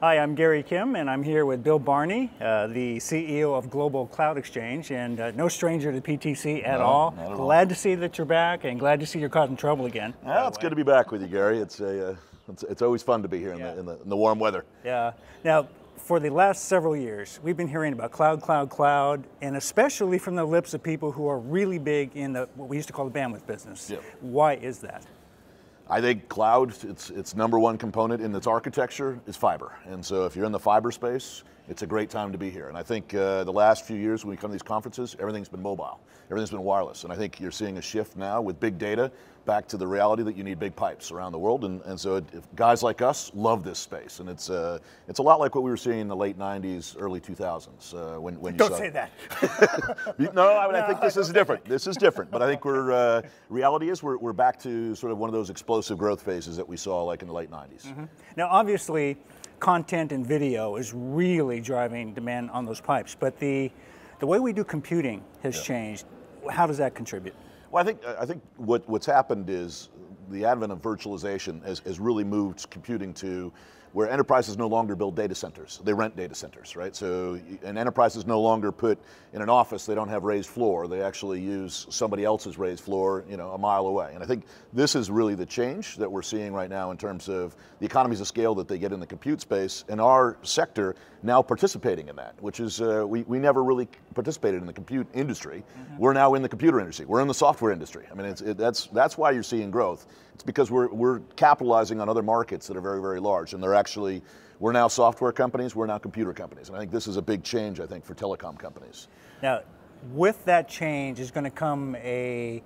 Hi, I'm Gary Kim, and I'm here with Bill Barney, the CEO of Global Cloud Exchange, and no stranger to PTC at all. Not at all. Glad to see that you're back, and glad to see you're causing trouble again. Well, it's good to be back with you, Gary. It's always fun to be here in the warm weather. Yeah. Now, for the last several years, we've been hearing about cloud, cloud, cloud, and especially from the lips of people who are really big in what we used to call the bandwidth business. Yep. Why is that? I think cloud, its number one component in its architecture is fiber. And so if you're in the fiber space, it's a great time to be here. And I think the last few years when we come to these conferences, everything's been mobile. Everything's been wireless. And I think you're seeing a shift now with big data back to the reality that you need big pipes around the world. And so guys like us love this space. And it's a lot like what we were seeing in the late 90s, early 2000s. When you Don't say that. No, I think this is different. This is different. But I think reality is we're back to sort of one of those explosive growth phases that we saw like in the late 90s. Mm-hmm. Now, obviously, content and video is really driving demand on those pipes. But the way we do computing has changed. How does that contribute? Well, I think what's happened is the advent of virtualization has really moved computing to where enterprises no longer build data centers. They rent data centers, right? So, and enterprises no longer put in an office, they don't have raised floor. They actually use somebody else's raised floor, a mile away. And I think this is really the change that we're seeing right now in terms of the economies of scale that they get in the compute space, and our sector now participating in that, which is, we never really participated in the compute industry. Mm-hmm. We're now in the computer industry. We're in the software industry. I mean, that's why you're seeing growth. It's because we're capitalizing on other markets that are very, very large, and we're now software companies, we're now computer companies. And I think this is a big change, I think, for telecom companies. Now, with that change is going to come a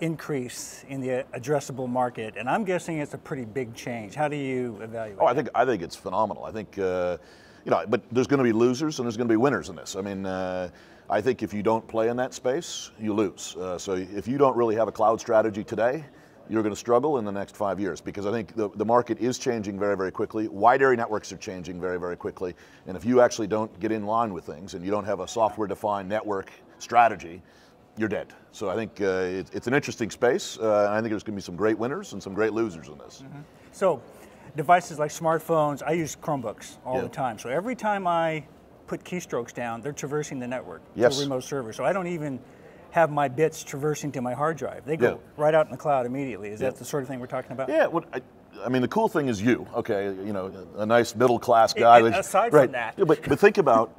increase in the addressable market, and I'm guessing it's a pretty big change. How do you evaluate that? I think it's phenomenal. I think, but there's going to be losers and there's going to be winners in this. I mean, I think if you don't play in that space, you lose. So if you don't really have a cloud strategy today, you're going to struggle in the next 5 years, because I think the market is changing very, very quickly. Wide area networks are changing very, very quickly. And if you actually don't get in line with things and you don't have a software-defined network strategy, you're dead. So I think it's an interesting space. And I think there's going to be some great winners and some great losers in this. Mm-hmm. So devices like smartphones, I use Chromebooks all the time. So every time I put keystrokes down, they're traversing the network to a remote server. So I don't even have my bits traversing to my hard drive. They go right out in the cloud immediately. Is that the sort of thing we're talking about? Yeah, I mean, the cool thing is okay, a nice middle-class guy. Aside from that. Yeah, but think about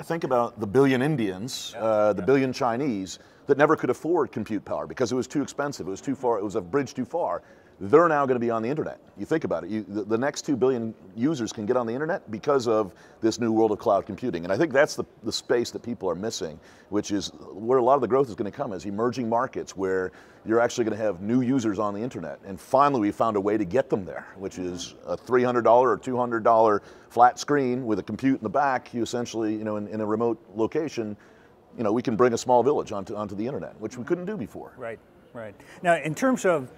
the billion Indians, the billion Chinese that never could afford compute power because it was too expensive, it was too far, it was a bridge too far. They're now going to be on the internet. You think about it, the next 2 billion users can get on the internet because of this new world of cloud computing. And I think that's the space that people are missing, which is where a lot of the growth is going to come, is emerging markets where you're actually going to have new users on the internet. And finally, we found a way to get them there, which is a $300 or $200 flat screen with a compute in the back. You essentially, in a remote location, we can bring a small village onto the internet, which we couldn't do before. Right. Now, in terms of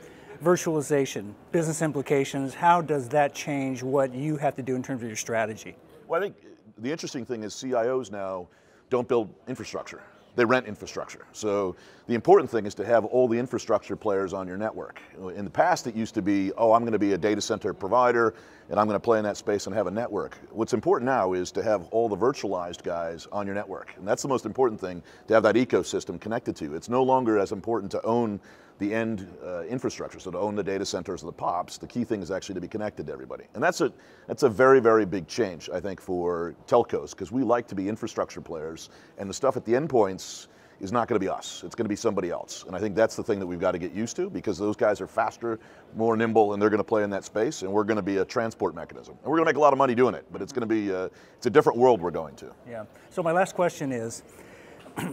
virtualization, business implications, how does that change what you have to do in terms of your strategy? Well, I think the interesting thing is CIOs now don't build infrastructure. They rent infrastructure. So the important thing is to have all the infrastructure players on your network. In the past, it used to be, I'm going to be a data center provider, and I'm going to play in that space and have a network. What's important now is to have all the virtualized guys on your network. And that's the most important thing, to have that ecosystem connected to you. It's no longer as important to own the end infrastructure, so to own the data centers or the POPs. The key thing is actually to be connected to everybody. And that's a very, very big change, I think, for telcos, because we like to be infrastructure players, and the stuff at the endpoints is not going to be us. It's going to be somebody else. And I think that's the thing that we've got to get used to, because those guys are faster, more nimble, and they're going to play in that space, and we're going to be a transport mechanism. And we're going to make a lot of money doing it, but it's going to be, it's a different world we're going to. Yeah. So my last question is,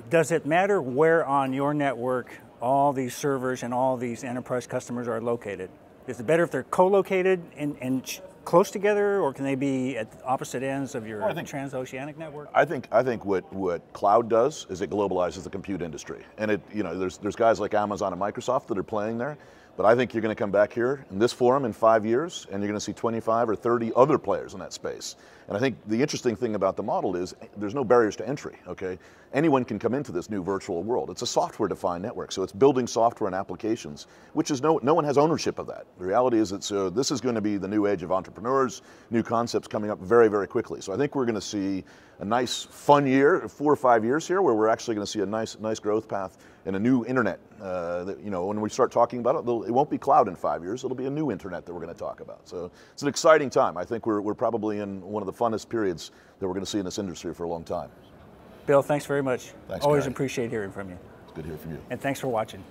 does it matter where on your network all these servers and all these enterprise customers are located? Is it better if they're co-located and close together, or can they be at opposite ends of your transoceanic network? I think what cloud does is it globalizes the compute industry, and there's guys like Amazon and Microsoft that are playing there, But I think you're going to come back here in this forum in 5 years, and you're going to see 25 or 30 other players in that space. And I think the interesting thing about the model is there's no barriers to entry, okay? Anyone can come into this new virtual world. It's a software-defined network, so it's building software and applications, which is no one has ownership of that. The reality is that this is going to be the new age of entrepreneurs, new concepts coming up very, very quickly. So I think we're going to see a nice, fun year, 4 or 5 years here, where we're actually going to see a nice growth path and a new internet. That, you know, when we start talking about it, it won't be cloud in 5 years. It'll be a new internet that we're going to talk about. So it's an exciting time. I think we're probably in one of the funnest periods that we're going to see in this industry for a long time. Bill, thanks very much. Thanks, Always Gary. appreciate hearing from you. It's good to hear from you. And thanks for watching.